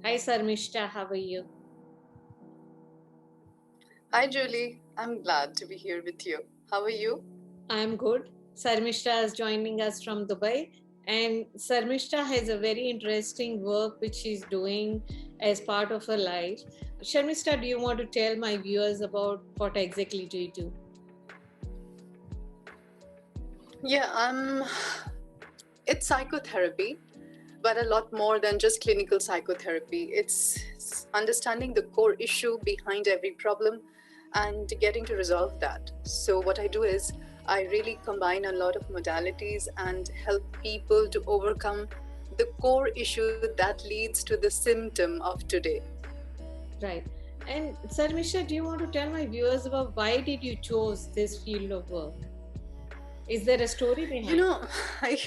Hi Sarmishta, how are you? Hi, Julie. I'm glad to be here with you. How are you? I'm good. Sarmishta is joining us from Dubai, and Sarmishta has a very interesting work which she's doing as part of her life. Sharmishta, do you want to tell my viewers about what exactly do you do? Yeah, it's psychotherapy, but a lot more than just clinical psychotherapy. It's understanding the core issue behind every problem and getting to resolve that. So, what I do is I really combine a lot of modalities and help people to overcome the core issue that leads to the symptom of today. Right. And Sarmishta, do you want to tell my viewers about why did you chose this field of work? Is there a story You behind? know,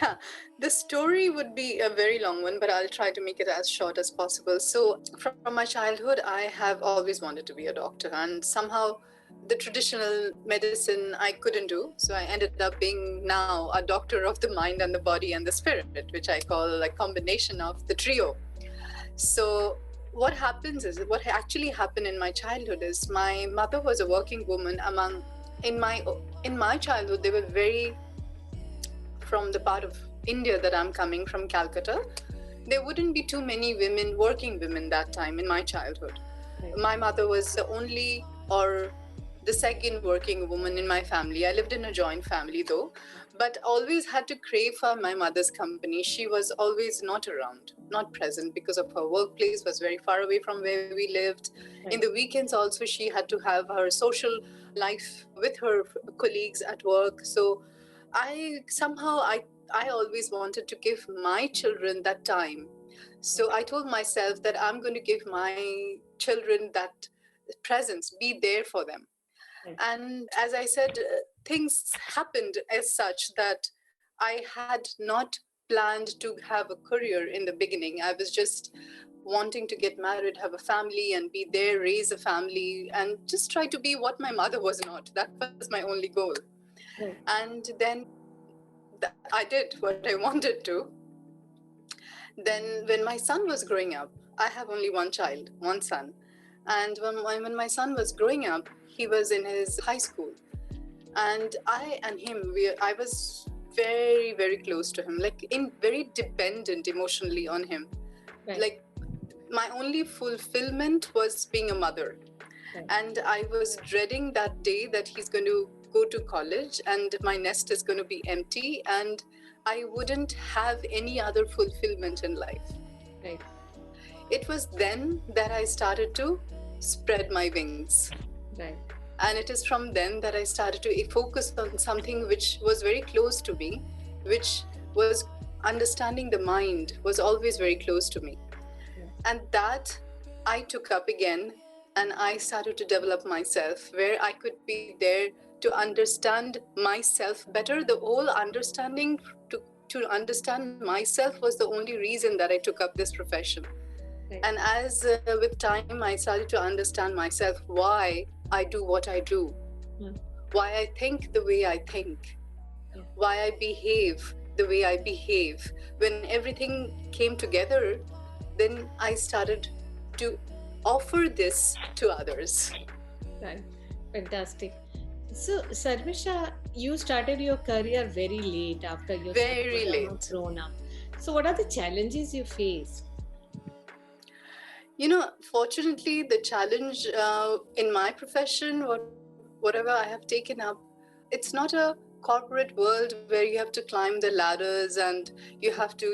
yeah, the story would be a very long one, but I'll try to make it as short as possible. So, from my childhood, I have always wanted to be a doctor, and somehow the traditional medicine I couldn't do. So, I ended up being now a doctor of the mind and the body and the spirit, which I call a combination of the trio. So, what actually happened in my childhood is my mother was a working woman among in my in my childhood they were very from the part of India that I'm coming from, Calcutta, there wouldn't be too many women, working women, that time in my childhood. Right. My mother was the only or the second working woman in my family. I lived in a joint family though, but always had to crave for my mother's company. She was always not around, not present because of her workplace was very far away from where we lived. In the Right. weekends also she had to have her social life with her colleagues at work. So I always wanted to give my children that time. So I told myself that I'm going to give my children that presence, be there for them. Right. And as I said, things happened as such that I had not planned to have a career in the beginning. I was just wanting to get married, have a family, and be there, raise a family, and just try to be what my mother was not. That was my only goal. Right. And then I did what I wanted to. Then, when my son was growing up, I have only one child, one son. And when my son was growing up, he was in his high school. And I and him, I was very, very close to him, like in very dependent emotionally on him. Right. Like my only fulfillment was being a mother. Right. And I was dreading that day that he's going to go to college and my nest is going to be empty and I wouldn't have any other fulfillment in life. Right. It was then that I started to spread my wings. Right. And it is from then that I started to focus on something which was very close to me, which was understanding the mind was always very close to me. Yeah. And that I took up again and I started to develop myself where I could be there to understand myself better. The whole understanding to understand myself was the only reason that I took up this profession. Right. And as with time, I started to understand myself why I do what I do, Mm. why I think the way I think, Yeah. why I behave the way I behave. When everything came together, then I started to offer this to others. Right. Fantastic. So, Sarmisha, you started your career very late after your son was Very almost late. grown up. So, what are the challenges you faced? You know, fortunately, the challenge in my profession, whatever I have taken up, it's not a corporate world where you have to climb the ladders and you have to,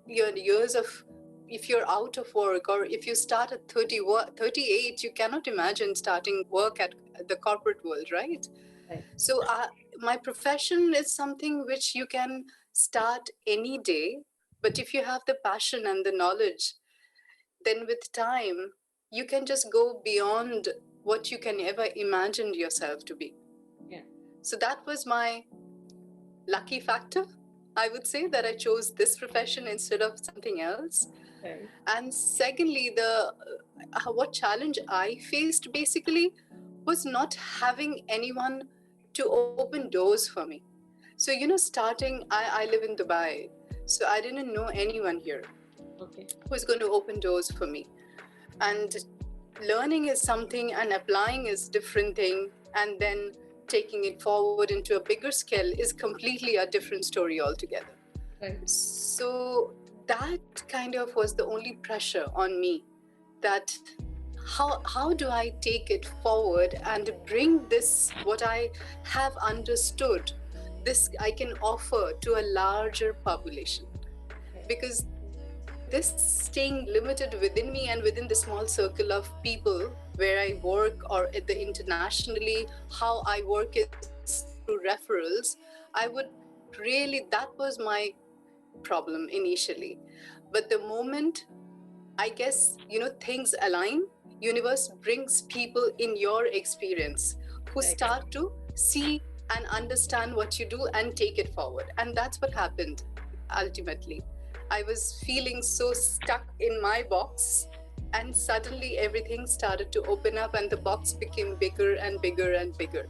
your years of, if you're out of work or if you start at 38, you cannot imagine starting work at the corporate world, right? Right. So, my profession is something which you can start any day, but if you have the passion and the knowledge, then with time, you can just go beyond what you can ever imagine yourself to be. Yeah. So that was my lucky factor. I would say that I chose this profession instead of something else. Right. And secondly, the what challenge I faced basically was not having anyone to open doors for me. So starting, I live in Dubai, so I didn't know anyone here. Okay. who is going to open doors for me. And learning is something and applying is different thing, and then taking it forward into a bigger scale is completely a different story altogether. Right. So that kind of was the only pressure on me, that how do I take it forward and bring this, what I have understood, this I can offer to a larger population. Right. Because this staying limited within me and within the small circle of people where I work, or at the internationally, how I work is through referrals. I would really, that was my problem initially. But the moment, I guess, things align, universe brings people in your experience who Right. start to see and understand what you do and take it forward. And that's what happened ultimately. I was feeling so stuck in my box, and suddenly everything started to open up and the box became bigger and bigger and bigger.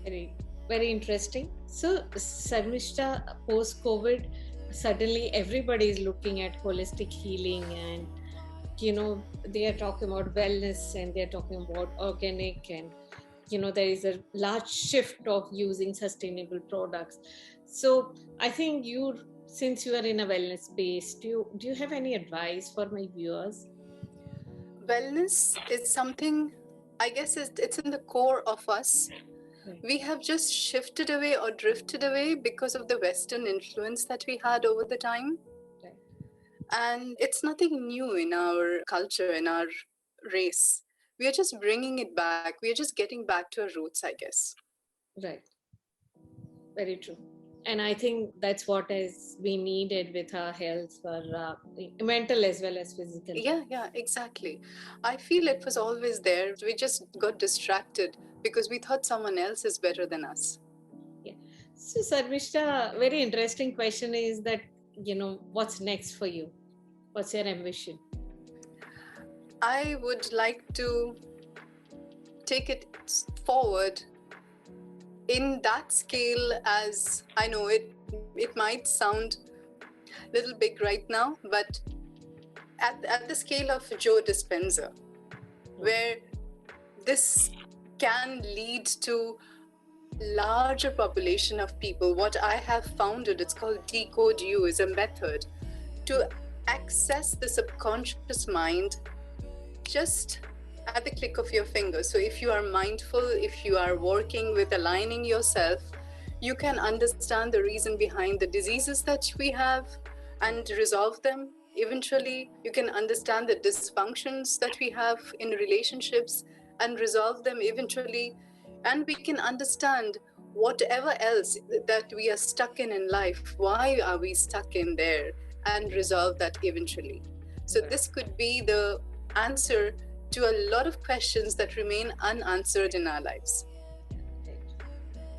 Very, very interesting. So, Sarmishta, post COVID, suddenly everybody is looking at holistic healing, and they are talking about wellness, and they are talking about organic, and there is a large shift of using sustainable products. So, I think since you are in a wellness space, do you have any advice for my viewers? Wellness is something, I guess, it's in the core of us. Right. We have just shifted away or drifted away because of the Western influence that we had over the time. Right. And it's nothing new in our culture, in our race. We are just bringing it back. We are just getting back to our roots, I guess. Right. Very true. And I think that's what is we needed with our health for mental as well as physical. Yeah, exactly. I feel it was always there. We just got distracted because we thought someone else is better than us. Yeah. So, Sarvishta, very interesting question is that, what's next for you? What's your ambition? I would like to take it forward in that scale. As I know, it might sound a little big right now, but at the scale of Joe Dispenza, where this can lead to larger population of people. What I have founded, it's called Decode You, is a method to access the subconscious mind just at the click of your finger. So if you are mindful, if you are working with aligning yourself, you can understand the reason behind the diseases that we have and resolve them. Eventually, you can understand the dysfunctions that we have in relationships and resolve them eventually. And we can understand whatever else that we are stuck in life. Why are we stuck in there? And resolve that eventually. So, this could be the answer to a lot of questions that remain unanswered in our lives.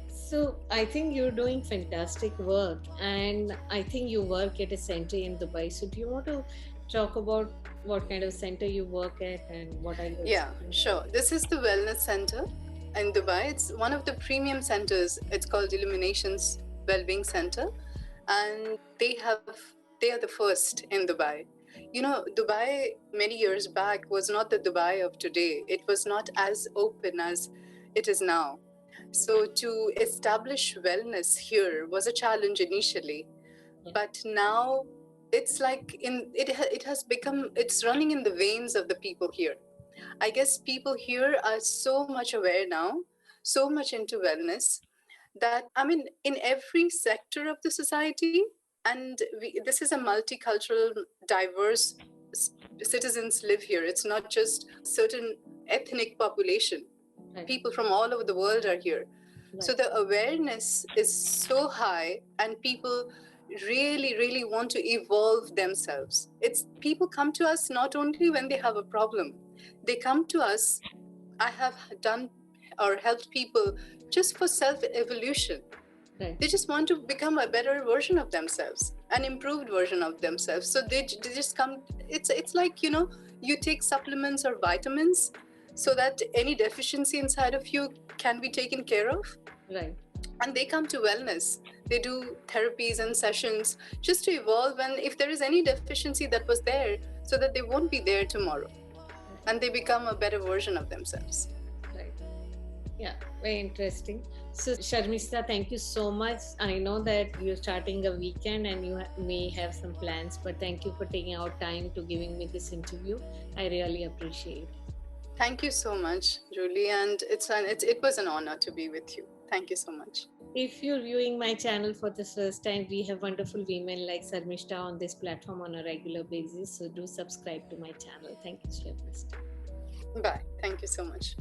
So I think you're doing fantastic work, and I think you work at a center in Dubai. So do you want to talk about what kind of center you work at and what are you? Yeah, sure. This is the Wellness Center in Dubai. It's one of the premium centers. It's called Illuminations Wellbeing Center, and they are the first in Dubai. Dubai many years back was not the Dubai of today. It was not as open as it is now. So to establish wellness here was a challenge initially, but now it's like it has become, it's running in the veins of the people here. I guess people here are so much aware now, so much into wellness, that I mean, in every sector of the society, and this is a multicultural, diverse citizens live here. It's not just certain ethnic population. Right. People from all over the world are here. Right. So the awareness is so high, and people really, really want to evolve themselves. It's people come to us not only when they have a problem, they come to us. I have done or helped people just for self-evolution. Right. They just want to become a better version of themselves, an improved version of themselves. So they just come. It's like, you take supplements or vitamins so that any deficiency inside of you can be taken care of. Right. and they come to wellness. They do therapies and sessions just to evolve, and if there is any deficiency that was there, so that they won't be there tomorrow, and they become a better version of themselves. Right. Yeah, very interesting. So, Sharmista, thank you so much. I know that you're starting a weekend and you may have some plans, but thank you for taking out time to giving me this interview. I really appreciate it. Thank you so much, Julie, and it was an honor to be with you. Thank you so much. If you're viewing my channel for the first time, we have wonderful women like Sharmista on this platform on a regular basis. So do subscribe to my channel. Thank you, Sharmista. Bye. Thank you so much.